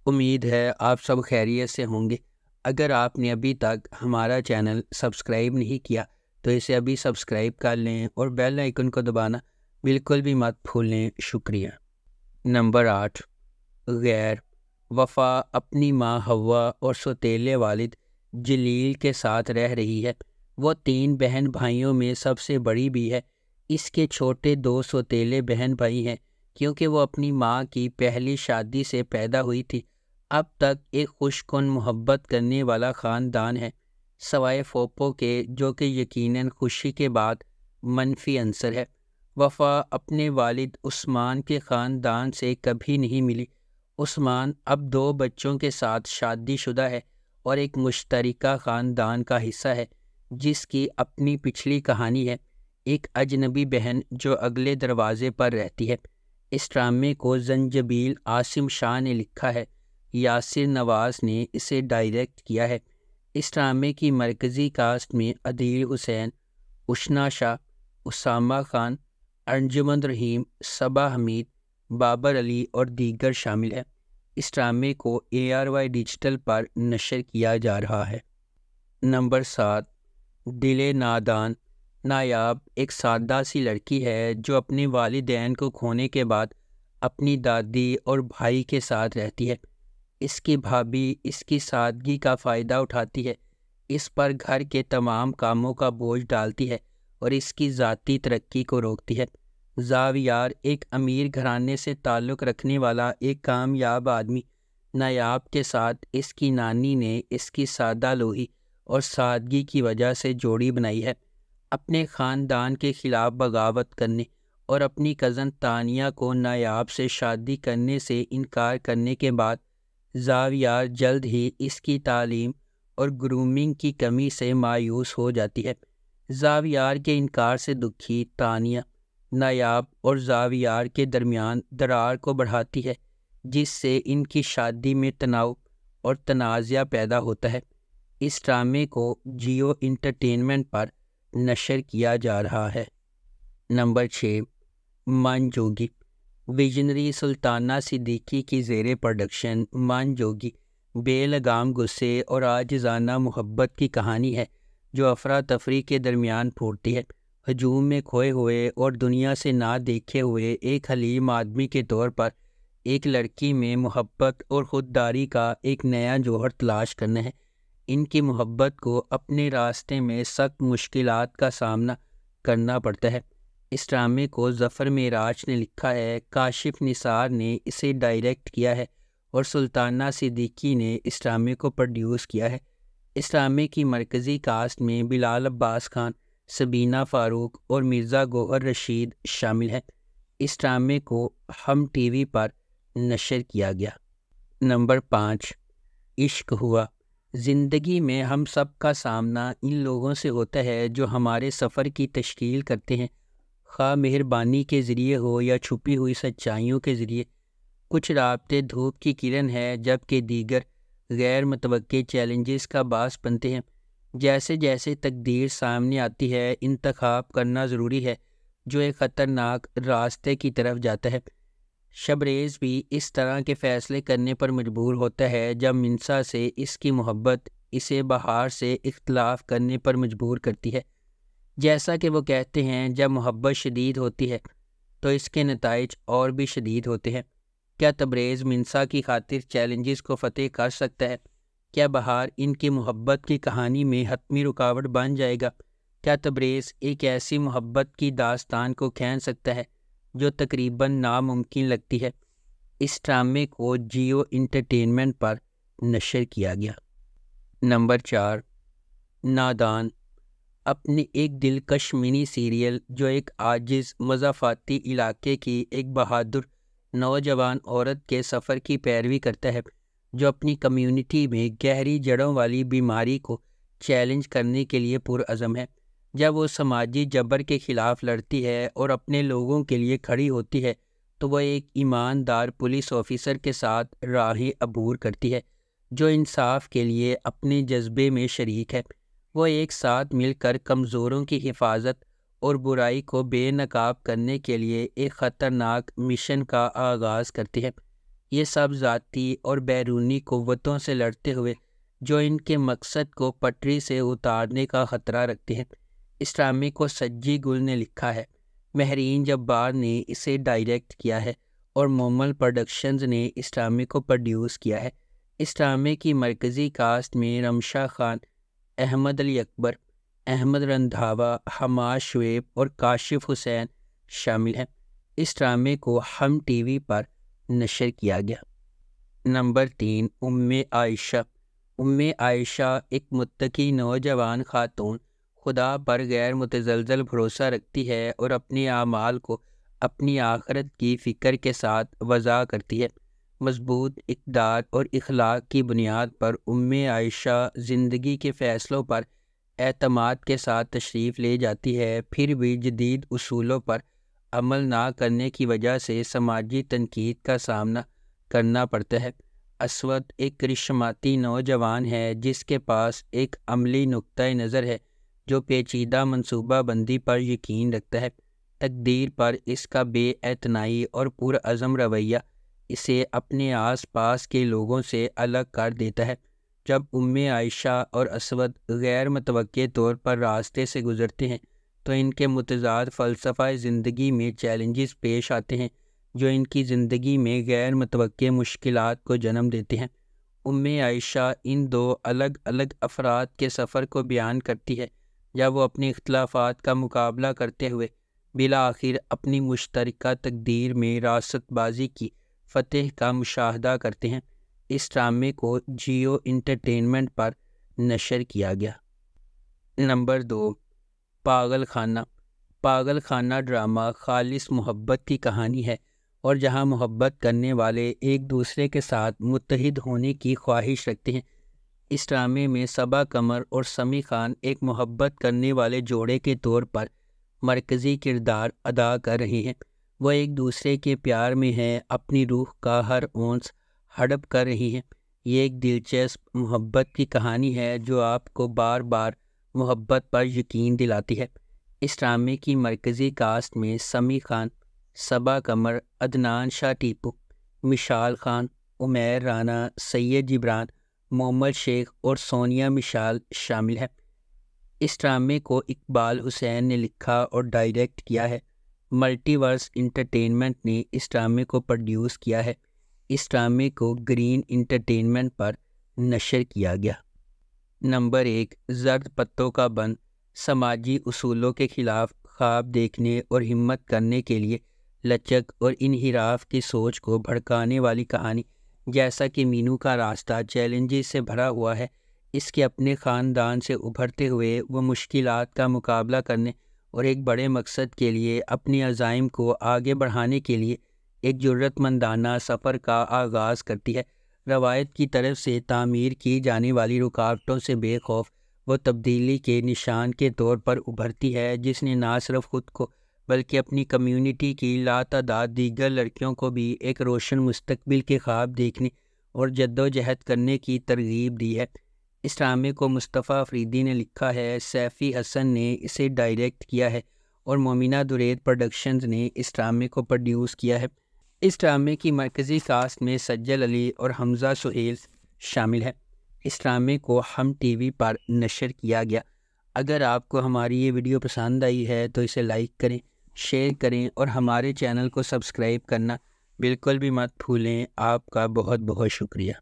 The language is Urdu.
امید ہے آپ سب خیریت سے ہوں گے۔ اگر آپ نے ابھی تک ہمارا چینل سبسکرائب نہیں کیا تو اسے ابھی سبسکرائب کر لیں اور بیل آئیکن کو دبانا بالکل بھی مت بھولیں۔ شکریہ۔ نمبر 8، غیر وفا اپنی ماں حوا اور سوتیلے والد جلیل کے ساتھ رہ رہی ہے۔ وہ 3 بہن بھائیوں میں سب سے بڑی بھی ہے۔ اس کے چھوٹے 2 سوتیلے بہن بھائی ہیں کیونکہ وہ اپنی ماں کی پہلی شادی سے پیدا ہوئی تھی۔ اب تک ایک خوش کن محبت کرنے والا خاندان ہے، سوائے پھوپھو کے، جو کہ یقیناً خوشی کے بعد منفی عنصر ہے۔ وفا اپنے والد عثمان کے خاندان سے کبھی نہیں ملی۔ عثمان اب 2 بچوں کے ساتھ شادی شدہ ہے اور ایک مشترکہ خاندان کا حصہ ہے جس کی اپنی پچھلی کہانی ہے۔ ایک اجنبی بہن جو اگلے دروازے پر رہتی ہے۔ اس ڈرامے کو زنجبیل عاصم شاہ نے لکھا ہے، یاسر نواز نے اسے ڈائریکٹ کیا ہے۔ اس ڈرامے کی مرکزی کاسٹ میں عدیل حسین، اشنا شاہ، اسامہ خان، انجمن رحیم، صبا حمید، بابر علی اور دیگر شامل ہیں۔ اس ڈرامے کو ARY ڈیجیٹل پر نشر کیا جا رہا ہے۔ نمبر 7، دل نادان۔ نایاب ایک سادہ سی لڑکی ہے جو اپنے والدین کو کھونے کے بعد اپنی دادی اور بھائی کے ساتھ رہتی ہے۔ اس کی بھابھی اس کی سادگی کا فائدہ اٹھاتی ہے، اس پر گھر کے تمام کاموں کا بوجھ ڈالتی ہے اور اس کی ذاتی ترقی کو روکتی ہے۔ زاویار ایک امیر گھرانے سے تعلق رکھنے والا ایک کامیاب آدمی۔ نایاب کے ساتھ اس کی نانی نے اس کی سادہ لوہی اور سادگی کی وجہ سے جوڑی بنائی ہے۔ اپنے خاندان کے خلاف بغاوت کرنے اور اپنی کزن تانیہ کو نایاب سے شادی کرنے سے انکار کرنے کے بعد زاویار جلد ہی اس کی تعلیم اور گرومنگ کی کمی سے مایوس ہو جاتی ہے۔ زاویار کے انکار سے دکھی تانیہ نایاب اور زاویار کے درمیان درار کو بڑھاتی ہے، جس سے ان کی شادی میں تناؤ اور تنازع پیدا ہوتا ہے۔ اس ڈرامے کو جیو انٹرٹینمنٹ پر نشر کیا جا رہا ہے۔ نمبر 6، من جوگی۔ ویژنری سلطانہ صدیقی کی زیر پروڈکشن من جوگی بے لگام غصے اور عاجزانہ محبت کی کہانی ہے جو افراتفری کے درمیان پھوٹتی ہے۔ ہجوم میں کھوئے ہوئے اور دنیا سے نہ دیکھے ہوئے ایک حلیم آدمی کے طور پر ایک لڑکی میں محبت اور خودداری کا ایک نیا جوہر تلاش کرنا ہے۔ ان کی محبت کو اپنے راستے میں سخت مشکلات کا سامنا کرنا پڑتا ہے۔ اس ڈرامے کو ظفر معراج نے لکھا ہے، کاشف نثار نے اسے ڈائریکٹ کیا ہے اور سلطانہ صدیقی نے اس ڈرامے کو پروڈیوس کیا ہے۔ اس ڈرامے کی مرکزی کاسٹ میں بلال عباس خان، سبینہ فاروق اور مرزا گوہر رشید شامل ہیں۔ اس ڈرامے کو ہم TV پر نشر کیا گیا۔ نمبر 5، عشق ہوا۔ زندگی میں ہم سب کا سامنا ان لوگوں سے ہوتا ہے جو ہمارے سفر کی تشکیل کرتے ہیں، خواہ مہربانی کے ذریعے ہو یا چھپی ہوئی سچائیوں کے ذریعے۔ کچھ رابطے دھوپ کی کرن ہے جبکہ دیگر غیر متوقع چیلنجز کا باعث بنتے ہیں۔ جیسے جیسے تقدیر سامنے آتی ہے، انتخاب کرنا ضروری ہے جو ایک خطرناک راستے کی طرف جاتا ہے۔ شبریز بھی اس طرح کے فیصلے کرنے پر مجبور ہوتا ہے جب منسا سے اس کی محبت اسے بہار سے اختلاف کرنے پر مجبور کرتی ہے۔ جیسا کہ وہ کہتے ہیں، جب محبت شدید ہوتی ہے تو اس کے نتائج اور بھی شدید ہوتے ہیں۔ کیا تبریز منسا کی خاطر چیلنجز کو فتح کر سکتا ہے؟ کیا بہار ان کی محبت کی کہانی میں حتمی رکاوٹ بن جائے گا؟ کیا تبریز ایک ایسی محبت کی داستان کو کھین سکتا ہے جو تقریباً ناممکن لگتی ہے؟ اس ڈرامے کو جیو انٹرٹینمنٹ پر نشر کیا گیا۔ نمبر 4، نادان۔ اپنی ایک دلکش منی سیریل جو ایک عاجز مضافاتی علاقے کی ایک بہادر نوجوان عورت کے سفر کی پیروی کرتا ہے جو اپنی کمیونٹی میں گہری جڑوں والی بیماری کو چیلنج کرنے کے لیے پرعزم ہے۔ جب وہ سماجی جبر کے خلاف لڑتی ہے اور اپنے لوگوں کے لیے کھڑی ہوتی ہے تو وہ ایک ایماندار پولیس آفیسر کے ساتھ راہ عبور کرتی ہے جو انصاف کے لیے اپنے جذبے میں شریک ہے۔ وہ ایک ساتھ مل کر کمزوروں کی حفاظت اور برائی کو بے نقاب کرنے کے لیے ایک خطرناک مشن کا آغاز کرتے ہیں۔ یہ سب ذاتی اور بیرونی قوتوں سے لڑتے ہوئے جو ان کے مقصد کو پٹری سے اتارنے کا خطرہ رکھتے ہیں۔ اس ڈرامے کو سجی گل نے لکھا ہے، مہرین جبار نے اسے ڈائریکٹ کیا ہے اور مومل پروڈکشنز نے اس ڈرامے کو پروڈیوس کیا ہے۔ اس ڈرامے کی مرکزی کاسٹ میں رمشا خان، احمد علی اکبر، احمد رندھاوا، حماد شعیب اور کاشف حسین شامل ہیں۔ اس ڈرامے کو ہم ٹی وی پر نشر کیا گیا۔ نمبر 3، ام عائشہ۔ ام عائشہ ایک متقی نوجوان خاتون خدا پر غیر متزلزل بھروسہ رکھتی ہے اور اپنے اعمال کو اپنی آخرت کی فکر کے ساتھ وضع کرتی ہے۔ مضبوط اقدار اور اخلاق کی بنیاد پر ام عائشہ زندگی کے فیصلوں پر اعتماد کے ساتھ تشریف لے جاتی ہے، پھر بھی جدید اصولوں پر عمل نہ کرنے کی وجہ سے سماجی تنقید کا سامنا کرنا پڑتا ہے۔ اسود ایک کرشماتی نوجوان ہے جس کے پاس ایک عملی نقطۂ نظر ہے جو پیچیدہ منصوبہ بندی پر یقین رکھتا ہے۔ تقدیر پر اس کا بے اعتنائی اور پرعزم رویہ اسے اپنے آس پاس کے لوگوں سے الگ کر دیتا ہے۔ جب ام عائشہ اور اسود غیر متوقع طور پر راستے سے گزرتے ہیں تو ان کے متضاد فلسفہ زندگی میں چیلنجز پیش آتے ہیں جو ان کی زندگی میں غیر متوقع مشکلات کو جنم دیتے ہیں۔ ام عائشہ ان دو الگ الگ افراد کے سفر کو بیان کرتی ہے جب وہ اپنے اختلافات کا مقابلہ کرتے ہوئے بالآخر اپنی مشترکہ تقدیر میں راست بازی کی فتح کا مشاہدہ کرتے ہیں۔ اس ڈرامے کو جیو انٹرٹینمنٹ پر نشر کیا گیا۔ نمبر 2، پاگل خانہ۔ پاگل خانہ ڈرامہ خالص محبت کی کہانی ہے اور جہاں محبت کرنے والے ایک دوسرے کے ساتھ متحد ہونے کی خواہش رکھتے ہیں۔ اس ڈرامے میں صبا قمر اور سمی خان ایک محبت کرنے والے جوڑے کے طور پر مرکزی کردار ادا کر رہے ہیں۔ وہ ایک دوسرے کے پیار میں ہیں، اپنی روح کا ہر اونس ہڑپ کر رہی ہیں۔ یہ ایک دلچسپ محبت کی کہانی ہے جو آپ کو بار بار محبت پر یقین دلاتی ہے۔ اس ڈرامے کی مرکزی کاسٹ میں سمی خان، صبا قمر، عدنان شاہ ٹیپو، مشال خان، عمیر رانا، سید جبران، محمد شیخ اور سونیا مشال شامل ہیں۔ اس ڈرامے کو اقبال حسین نے لکھا اور ڈائریکٹ کیا ہے۔ ملٹی ورس انٹرٹینمنٹ نے اس ڈرامے کو پروڈیوس کیا ہے۔ اس ڈرامے کو گرین انٹرٹینمنٹ پر نشر کیا گیا۔ نمبر 1، زرد پتوں کا بند۔ سماجی اصولوں کے خلاف خواب دیکھنے اور ہمت کرنے کے لیے لچک اور انحراف کی سوچ کو بھڑکانے والی کہانی۔ جیسا کہ مینو کا راستہ چیلنجز سے بھرا ہوا ہے، اس کے اپنے خاندان سے ابھرتے ہوئے وہ مشکلات کا مقابلہ کرنے اور ایک بڑے مقصد کے لیے اپنے عزائم کو آگے بڑھانے کے لیے ایک جرأت مندانہ سفر کا آغاز کرتی ہے۔ روایت کی طرف سے تعمیر کی جانے والی رکاوٹوں سے بے خوف وہ تبدیلی کے نشان کے طور پر ابھرتی ہے جس نے نہ صرف خود کو بلکہ اپنی کمیونٹی کی لاتعداد دیگر لڑکیوں کو بھی ایک روشن مستقبل کے خواب دیکھنے اور جدوجہد کرنے کی ترغیب دی ہے۔ اس ڈرامے کو مصطفیٰ افریدی نے لکھا ہے، سیفی حسن نے اسے ڈائریکٹ کیا ہے اور مومنہ درید پروڈکشنز نے اس ڈرامے کو پروڈیوس کیا ہے۔ اس ڈرامے کی مرکزی کاسٹ میں سجل علی اور حمزہ سہیل شامل ہیں۔ اس ڈرامے کو ہم ٹی وی پر نشر کیا گیا۔ اگر آپ کو ہماری یہ ویڈیو پسند آئی ہے تو اسے لائک کریں، شیئر کریں اور ہمارے چینل کو سبسکرائب کرنا بالکل بھی مت بھولیں۔ آپ کا بہت بہت شکریہ۔